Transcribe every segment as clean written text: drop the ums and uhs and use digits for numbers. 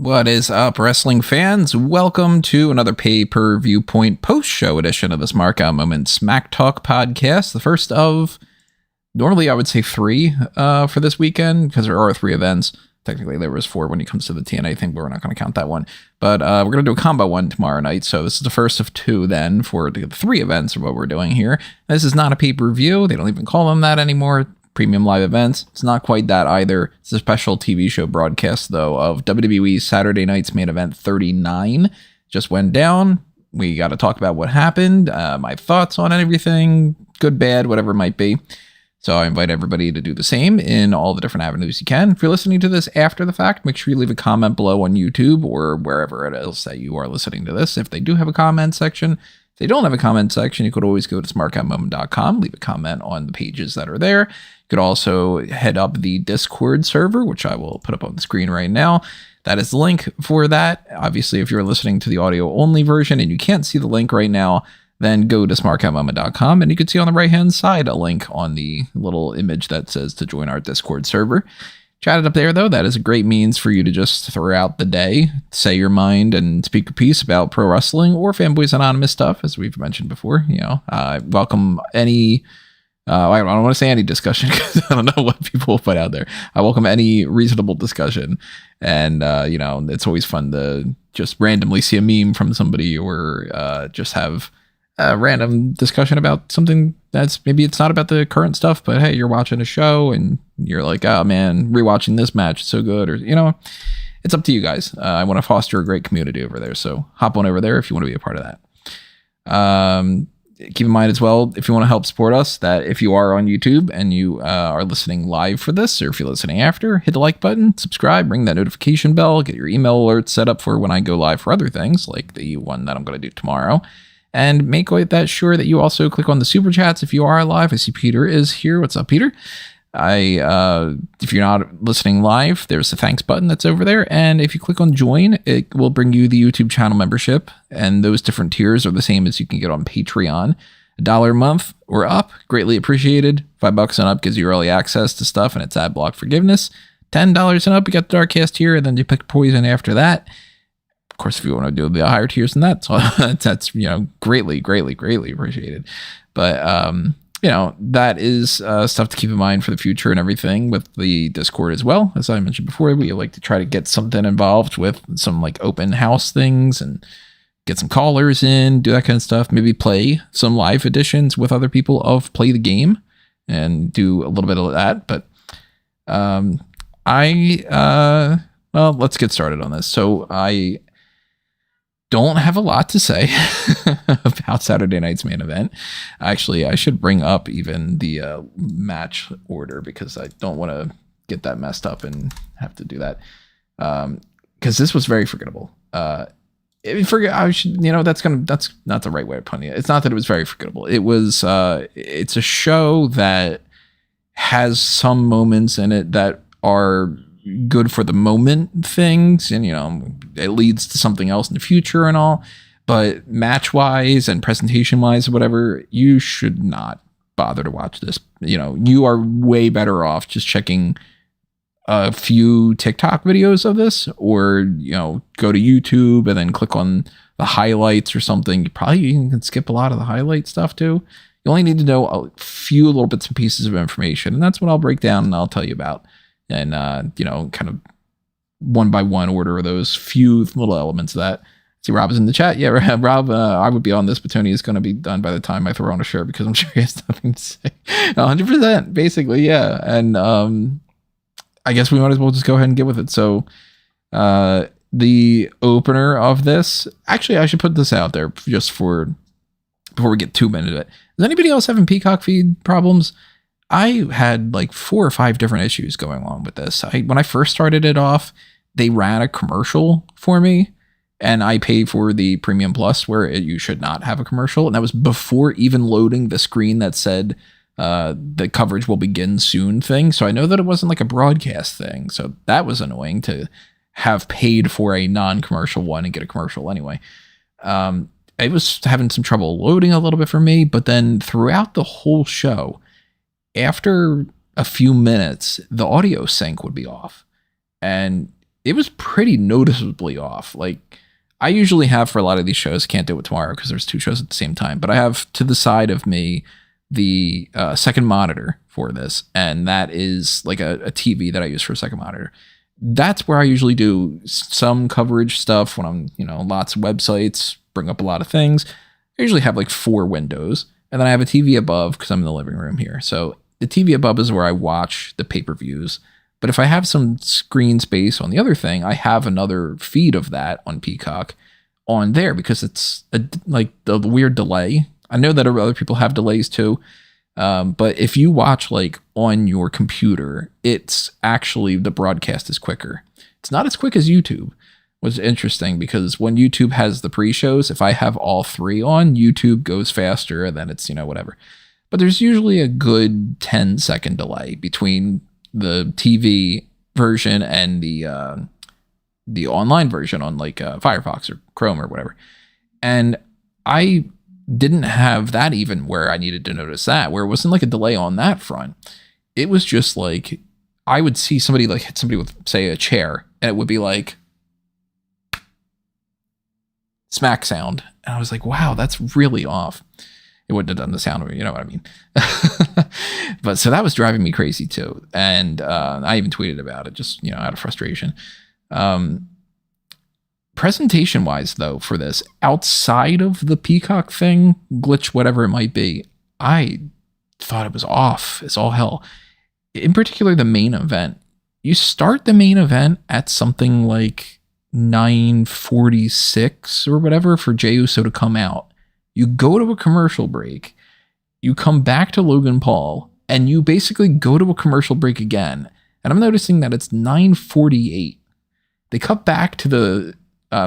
What is up, wrestling fans? Welcome to another Pay-Per-Viewpoint post-show edition of the Smark Moment Smack Talk podcast. The first of, normally I would say 3 for this weekend, because there are 3 events. Technically, there was 4 when it comes to the TNA thing, but we're not going to count that one. But we're going to do a combo one tomorrow night, so this is the first of 2 then for the 3 events of what we're doing here. This is not a pay-per-view. They don't even call them that anymore. Premium live events. It's not quite that either. It's a special TV show broadcast, though, of WWE's Saturday Night's Main Event 39. Just went down. We got to talk about what happened, my thoughts on everything, good, bad, whatever it might be. So I invite everybody to do the same in all the different avenues you can. If you're listening to this after the fact, make sure you leave a comment below on YouTube or wherever it is that you are listening to this. If they do have a comment section, if they don't have a comment section, you could always go to smarkoutmoment.com, leave a comment on the pages that are there. You could also head up the Discord server, which I will put up on the screen right now. That is the link for that. Obviously, if you're listening to the audio only version and you can't see the link right now, then go to smarkoutmoment.com and you can see on the right-hand side a link on the little image that says to join our Discord server. Chat it up there, though. That is a great means for you to just throughout the day say your mind and speak a piece about pro wrestling or Fanboys Anonymous stuff, as we've mentioned before. You know, welcome any... I don't want to say any discussion because I don't know what people will put out there. I welcome any reasonable discussion. And, you know, it's always fun to just randomly see a meme from somebody or just have a random discussion about something that's maybe it's not about the current stuff, but hey, you're watching a show and you're like, oh man, rewatching this match is so good. Or, you know, it's up to you guys. I want to foster a great community over there. So hop on over there if you want to be a part of that. Keep in mind as well, if you want to help support us, that if you are on YouTube and you are listening live for this, or if you're listening after, hit the like button, subscribe, ring that notification bell, get your email alerts set up for when I go live for other things, like the one that I'm going to do tomorrow. And make that sure that you also click on the super chats if you are live. I see Peter is here. What's up, Peter? If you're not listening live, there's the thanks button that's over there. And if you click on join, it will bring you the YouTube channel membership. And those different tiers are the same as you can get on Patreon. $1 a month or up, greatly appreciated. $5 and up gives you early access to stuff and it's ad block forgiveness. $10 and up, you got the Darkcast tier, and then you pick Poison after that. Of course, if you want to do the higher tiers than that, so that's, you know, greatly appreciated. But, you know, that is stuff to keep in mind for the future and everything with the Discord as well. As I mentioned before, we like to try to get something involved with some like open house things and get some callers in, do that kind of stuff. Maybe play some live editions with other people of Play the Game and do a little bit of that. But well, let's get started on this. So I don't have a lot to say about Saturday night's main event. Actually, I should bring up even the match order because I don't want to get that messed up and have to do that. Because this was very forgettable. I should, you know, that's not the right way of putting it. It's not that it was very forgettable. It was, it's a show that has some moments in it that are good for the moment things, and you know, it leads to something else in the future and all, but match wise and presentation wise or whatever, you should not bother to watch this. You know, you are way better off just checking a few TikTok videos of this, or, you know, go to YouTube and then click on the highlights or something. You probably can skip a lot of the highlight stuff too. You only need to know a few little bits and pieces of information, and that's what I'll break down and I'll tell you about. And, you know, kind of one by one order of those few little elements of that. See, Rob is in the chat. Yeah, Rob, I would be on this, but Tony is going to be done by the time I throw on a shirt because I'm sure he has nothing to say. 100%, basically, yeah. And I guess we might as well just go ahead and get with it. So the opener of this, actually, I should put this out there just before we get too into it. Is anybody else having Peacock feed problems? I had like 4 or 5 different issues going on with this. When I first started it off, they ran a commercial for me, and I paid for the Premium Plus where you should not have a commercial. And that was before even loading the screen that said the coverage will begin soon thing. So I know that it wasn't like a broadcast thing. So that was annoying to have paid for a non-commercial one and get a commercial anyway. I was having some trouble loading a little bit for me, but then throughout the whole show, after a few minutes, the audio sync would be off. And it was pretty noticeably off. Like, I usually have for a lot of these shows, can't do it tomorrow because there's 2 shows at the same time, but I have to the side of me the second monitor for this, and that is like a TV that I use for a second monitor. That's where I usually do some coverage stuff when I'm, lots of websites, bring up a lot of things. I usually have like 4 windows, and then I have a TV above because I'm in the living room here. So the TV above is where I watch the pay-per-views. But if I have some screen space on the other thing, I have another feed of that on Peacock on there because it's like the weird delay. I know that other people have delays too. But if you watch like on your computer, it's actually, the broadcast is quicker. It's not as quick as YouTube, which is interesting because when YouTube has the pre-shows, if I have all 3 on, YouTube goes faster and then it's, whatever. But there's usually a good 10-second delay between the TV version and the online version on like Firefox or Chrome or whatever. And I didn't have that even where I needed to notice that, where it wasn't like a delay on that front. It was just like, I would see somebody like hit somebody with, say, a chair, and it would be like smack sound. And I was like, wow, that's really off. It wouldn't have done the sound, you know what I mean? But so that was driving me crazy too. And I even tweeted about it just, out of frustration. Presentation wise though, for this, outside of the Peacock thing, glitch, whatever it might be, I thought it was off as all hell. In particular, the main event. You start the main event at something like 9:46 or whatever for Jey Uso to come out. You go to a commercial break, you come back to Logan Paul, and you basically go to a commercial break again. And I'm noticing that it's 9:48. They cut back to the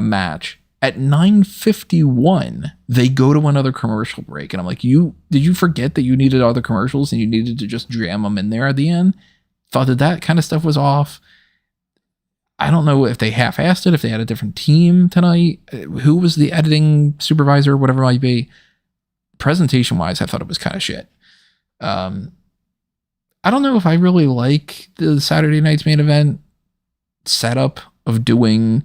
match at 9:51. They go to another commercial break, and I'm like, did you forget that you needed other commercials and you needed to just jam them in there at the end? Thought that kind of stuff was off. I don't know if they half-assed it, if they had a different team tonight, who was the editing supervisor, whatever it might be. Presentation-wise, I thought it was kind of shit. I don't know if I really like the Saturday night's main event setup of doing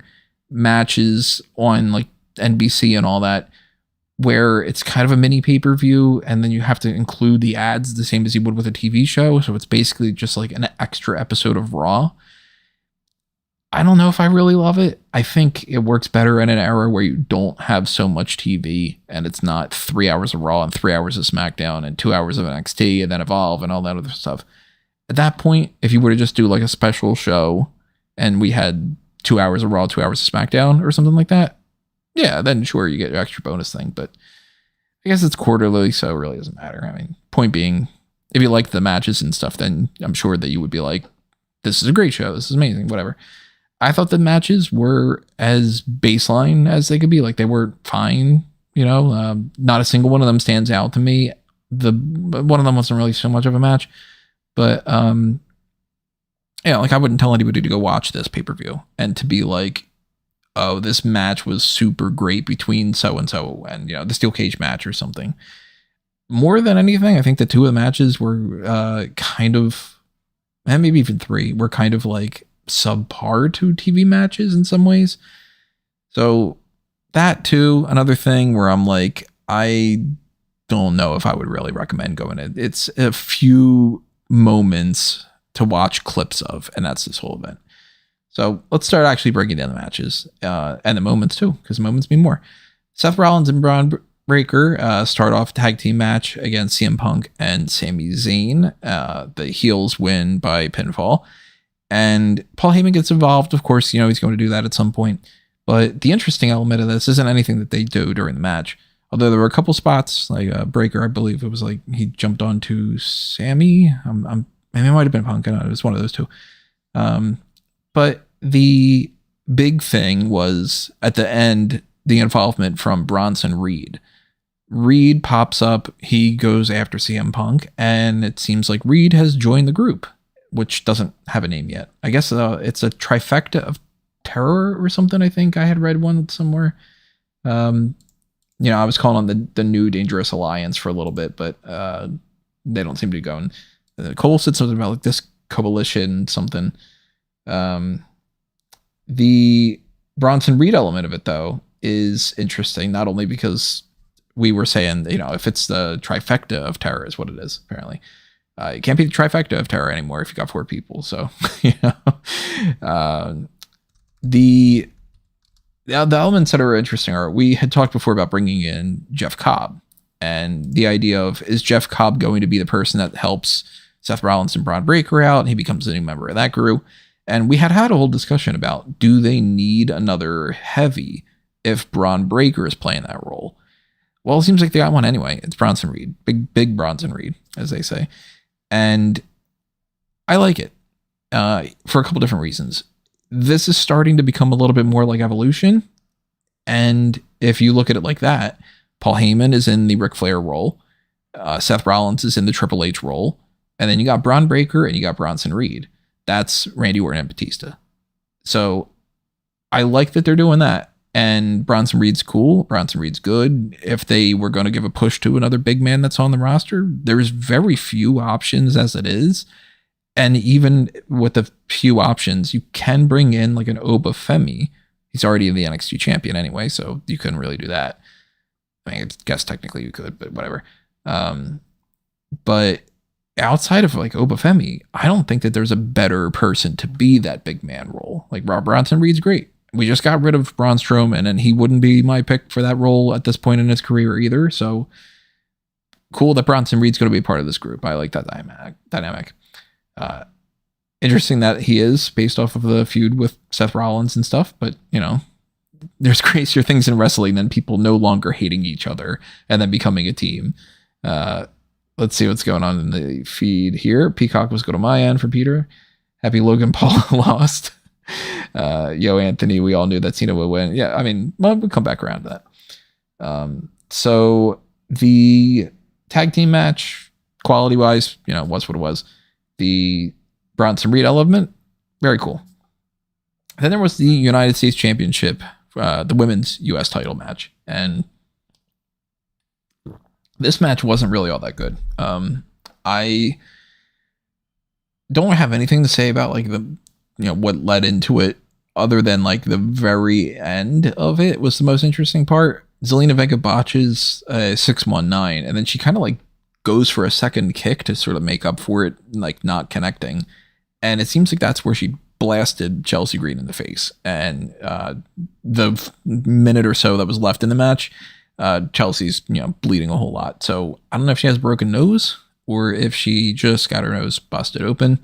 matches on like NBC and all that, where it's kind of a mini pay-per-view, and then you have to include the ads the same as you would with a TV show. So it's basically just like an extra episode of Raw. I don't know if I really love it. I think it works better in an era where you don't have so much TV and it's not 3 hours of Raw and 3 hours of SmackDown and 2 hours of NXT and then Evolve and all that other stuff. At that point, if you were to just do like a special show and we had 2 hours of Raw, 2 hours of SmackDown or something like that, yeah, then sure, you get your extra bonus thing. But I guess it's quarterly, so it really doesn't matter. I mean, point being, if you like the matches and stuff, then I'm sure that you would be like, this is a great show. This is amazing, whatever. I thought the matches were as baseline as they could be. Like, they were fine, not a single one of them stands out to me. One of them wasn't really so much of a match, but like I wouldn't tell anybody to go watch this pay-per-view and to be like, oh, this match was super great between so-and-so and, the steel cage match or something. More than anything, I think the 2 of the matches were kind of, and maybe even 3, were kind of like subpar to TV matches in some ways. So that too, another thing where I'm like, I don't know if I would really recommend going in. It's a few moments to watch clips of, and that's this whole event. So let's start actually breaking down the matches and the moments too, because moments mean more. Seth Rollins and Bron Breakker start off tag team match against CM Punk and Sami Zayn. The heels win by pinfall. And Paul Heyman gets involved. Of course, he's going to do that at some point. But the interesting element of this isn't anything that they do during the match. Although there were a couple spots, like Breaker, I believe it was like he jumped onto Sami. Maybe it might have been Punk. I don't know. It was one of those two. But the big thing was at the end, the involvement from Bronson Reed. Reed pops up. He goes after CM Punk. And it seems like Reed has joined the group, which doesn't have a name yet. I guess it's a trifecta of terror or something. I think I had read one somewhere. I was calling on the new Dangerous Alliance for a little bit, but they don't seem to be going. Cole said something about like this coalition something. The Bronson Reed element of it, though, is interesting, not only because we were saying, if it's the trifecta of terror is what it is, apparently. It can't be the trifecta of terror anymore if you got 4 people. So, the elements that are interesting are, we had talked before about bringing in Jeff Cobb, and the idea of, is Jeff Cobb going to be the person that helps Seth Rollins and Bron Breakker out, and he becomes a new member of that crew? And we had a whole discussion about, do they need another heavy if Bron Breakker is playing that role? Well, it seems like they got one anyway. It's Bronson Reed, big Bronson Reed, as they say. And I like it for a couple different reasons. This is starting to become a little bit more like Evolution. And if you look at it like that, Paul Heyman is in the Ric Flair role. Seth Rollins is in the Triple H role. And then you got Bron Breakker and you got Bronson Reed. That's Randy Orton and Batista. So I like that they're doing that. And Bronson Reed's cool. Bronson Reed's good. If they were going to give a push to another big man that's on the roster, there's very few options as it is. And even with the few options, you can bring in like an Oba Femi. He's already the NXT champion anyway, so you couldn't really do that. I mean, I guess technically you could, but whatever. But outside of like Oba Femi, I don't think that there's a better person to be that big man role. Like Bronson Reed's great. We just got rid of Braun Strowman, and he wouldn't be my pick for that role at this point in his career either. So cool that Bronson Reed's going to be a part of this group. I like that dynamic. Interesting that he is based off of the feud with Seth Rollins and stuff, but there's crazier things in wrestling than people no longer hating each other and then becoming a team. Let's see what's going on in the feed here. Peacock was go to my end for Peter. Happy Logan Paul lost. Anthony, we all knew that Cena would win. Yeah, I mean, we'll come back around to that. So the tag team match, quality wise, was what it was. The Bronson Reed element, very cool. Then there was the United States Championship, the women's US title match. And this match wasn't really all that good. I don't have anything to say about like the what led into it, other than like the very end of it was the most interesting part. Zelina Vega botches 619, and then she kind of like goes for a second kick to sort of make up for it, like not connecting. And it seems like that's where she blasted Chelsea Green in the face. And the minute or so that was left in the match, Chelsea's bleeding a whole lot. So I don't know if she has a broken nose or if she just got her nose busted open,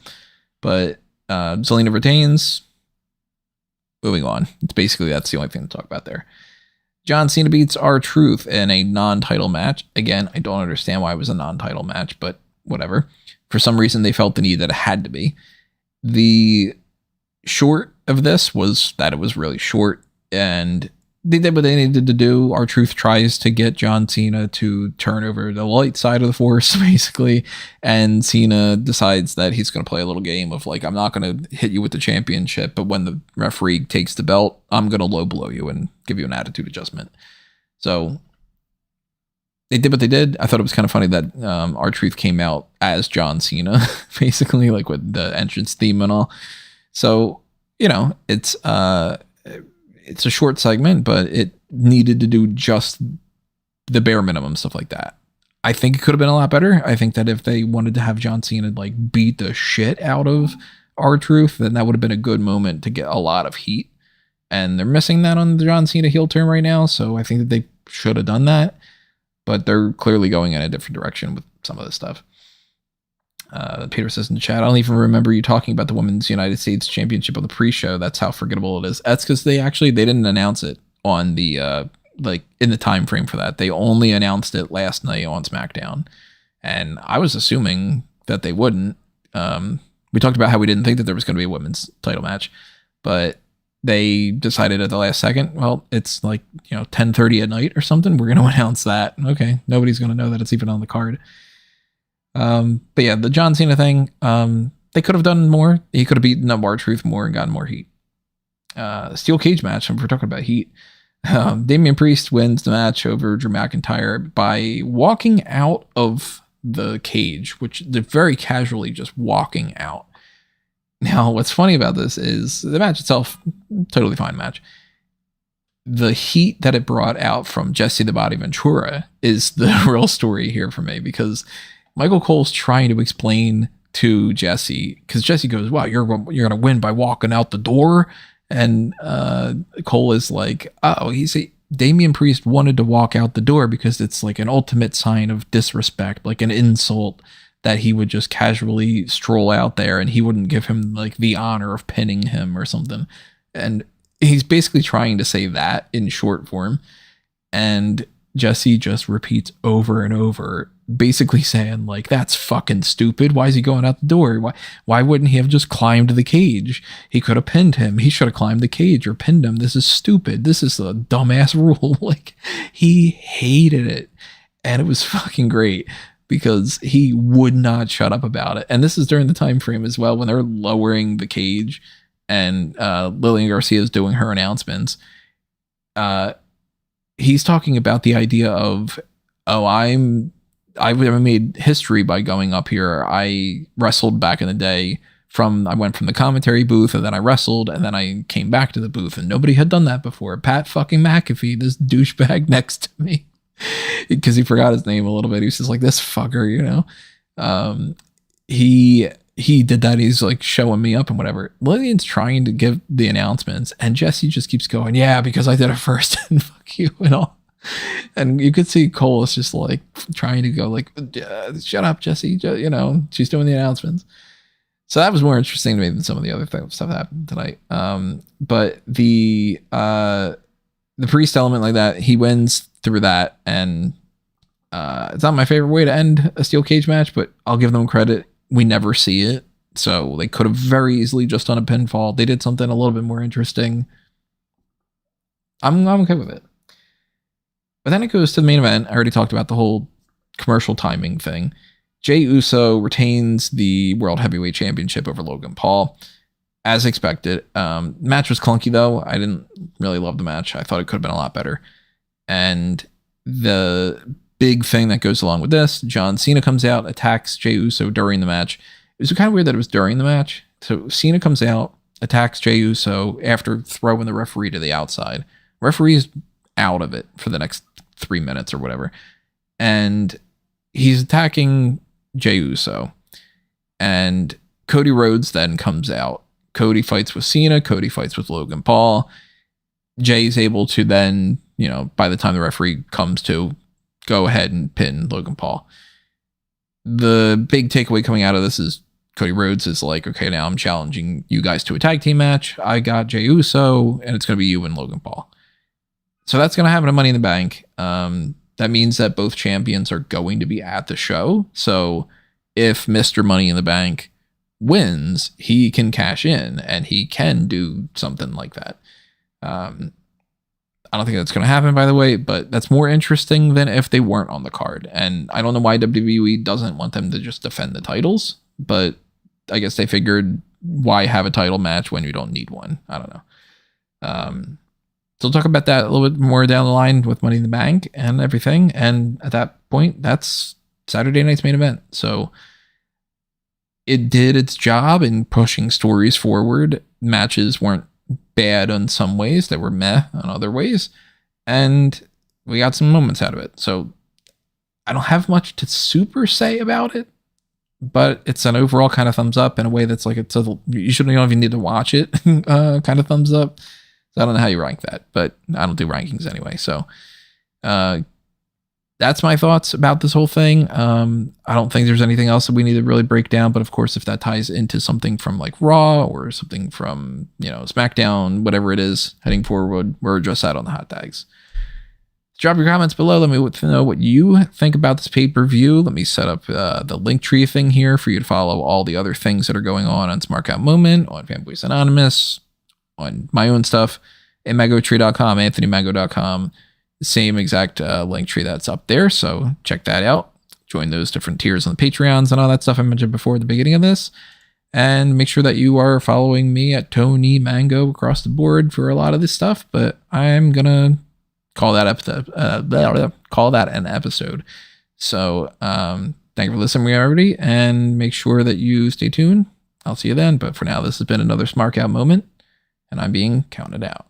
but Zelina retains. Moving on. It's basically, that's the only thing to talk about there. John Cena beats R-Truth in a non-title match. Again, I don't understand why it was a non-title match, but whatever. For some reason, they felt the need that it had to be. The short of this was that it was really short, and they did what they needed to do. R-Truth tries to get John Cena to turn over the light side of the force, basically, and Cena decides that he's going to play a little game of like, I'm not going to hit you with the championship, but when the referee takes the belt, I'm going to low blow you and give you an attitude adjustment. So they did what they did. I thought it was kind of funny that R-Truth came out as John Cena, basically, like with the entrance theme and all. So, it's a short segment, but it needed to do just the bare minimum, stuff like that. I think it could have been a lot better. I think that if they wanted to have John Cena like beat the shit out of R-Truth, then that would have been a good moment to get a lot of heat. And they're missing that on the John Cena heel turn right now, so I think that they should have done that. But they're clearly going in a different direction with some of this stuff. Peter says in the chat, I don't even remember you talking about the Women's United States Championship on the pre-show. That's how forgettable it is. That's because they didn't announce it on the in the time frame for that. They only announced it last night on SmackDown, and I was assuming that they wouldn't. We talked about how we didn't think that there was going to be a women's title match, but they decided at the last second, well, it's like 10:30 at night or something, we're going to announce that. Okay, nobody's going to know that it's even on the card. But yeah, the John Cena thing, they could have done more. He could have beaten up R-Truth more and gotten more heat. Steel cage match, and we're talking about heat. Damian Priest wins the match over Drew McIntyre by walking out of the cage, which they're very casually just walking out. Now, what's funny about this is the match itself, totally fine match. The heat that it brought out from Jesse the Body Ventura is the real story here for me, because Michael Cole's trying to explain to Jesse, because Jesse goes, wow, you're going to win by walking out the door. And Cole is like, oh, Damian Priest wanted to walk out the door because it's like an ultimate sign of disrespect, like an insult, that he would just casually stroll out there and he wouldn't give him like the honor of pinning him or something. And he's basically trying to say that in short form. And Jesse just repeats over and over, basically saying like, that's fucking stupid. Why is he going out the door? Why wouldn't he have just climbed the cage? He could have pinned him. He should have climbed the cage or pinned him. This is stupid. This is a dumbass rule. Like, he hated it. And it was fucking great, because he would not shut up about it. And this is during the time frame as well when they're lowering the cage and Lillian Garcia is doing her announcements. He's talking about the idea of, oh, I made history by going up here. I wrestled back in the day. I went from the commentary booth, and then I wrestled, and then I came back to the booth, and nobody had done that before. Pat fucking McAfee, this douchebag next to me. Because he forgot his name a little bit. He was just like, this fucker, you know. He did that. He's like showing me up and whatever. Lillian's trying to give the announcements, and Jesse just keeps going, yeah, because I did it first, and fuck you and all. And you could see Cole is just like trying to go like, shut up, Jesse. You know, she's doing the announcements. So that was more interesting to me than some of the other stuff that happened tonight. But the Priest element like that, he wins through that, and it's not my favorite way to end a steel cage match, but I'll give them credit. We never see it, so they could have very easily just done a pinfall. They did something a little bit more interesting. I'm okay with it. But then it goes to the main event. I already talked about the whole commercial timing thing. Jey Uso retains the World Heavyweight Championship over Logan Paul, as expected. Match was clunky, though. I didn't really love the match. I thought it could have been a lot better. And the big thing that goes along with this, John Cena comes out, attacks Jey Uso during the match. It was kind of weird that it was during the match. So Cena comes out, attacks Jey Uso after throwing the referee to the outside. Referee's out of it for the next 3 minutes or whatever. And he's attacking Jey Uso. And Cody Rhodes then comes out. Cody fights with Cena. Cody fights with Logan Paul. Jay's able to then, you know, by the time the referee comes to, go ahead and pin Logan Paul. The big takeaway coming out of this is Cody Rhodes is like, okay, now I'm challenging you guys to a tag team match. I got Jey Uso, and it's going to be you and Logan Paul. So that's going to happen at Money in the Bank. That means that both champions are going to be at the show. So if Mr. Money in the Bank wins, he can cash in, and he can do something like that. I don't think that's going to happen, by the way, but that's more interesting than if they weren't on the card. And I don't know why WWE doesn't want them to just defend the titles, but I guess they figured, why have a title match when you don't need one? I don't know. So we'll talk about that a little bit more down the line with Money in the Bank and everything. And at that point, that's Saturday night's main event. So it did its job in pushing stories forward. Matches weren't bad in some ways, they were meh in other ways, and we got some moments out of it. So I don't have much to super say about it, but it's an overall kind of thumbs up in a way that's like, it's a, you shouldn't even need to watch it kind of thumbs up. So I don't know how you rank that, but I don't do rankings anyway. So that's my thoughts about this whole thing. I don't think there's anything else that we need to really break down, but of course, if that ties into something from like Raw or something from, you know, SmackDown, whatever it is heading forward, we'll address that on the hot tags. Drop your comments below. Let me know what you think about this pay-per-view. Let me set up the Linktree thing here for you to follow all the other things that are going on Smark Out Moment, on Fanboys Anonymous, on my own stuff, at mangotree.com, anthonymango.com. Same exact link tree that's up there, so check that out. Join those different tiers on the Patreons and all that stuff I mentioned before at the beginning of this, and make sure that you are following me at Tony Mango across the board for a lot of this stuff. But I'm gonna call that an episode. So thank you for listening, everybody, and make sure that you stay tuned I'll see you then. But for now, this has been another Smark Out moment, and I'm being counted out.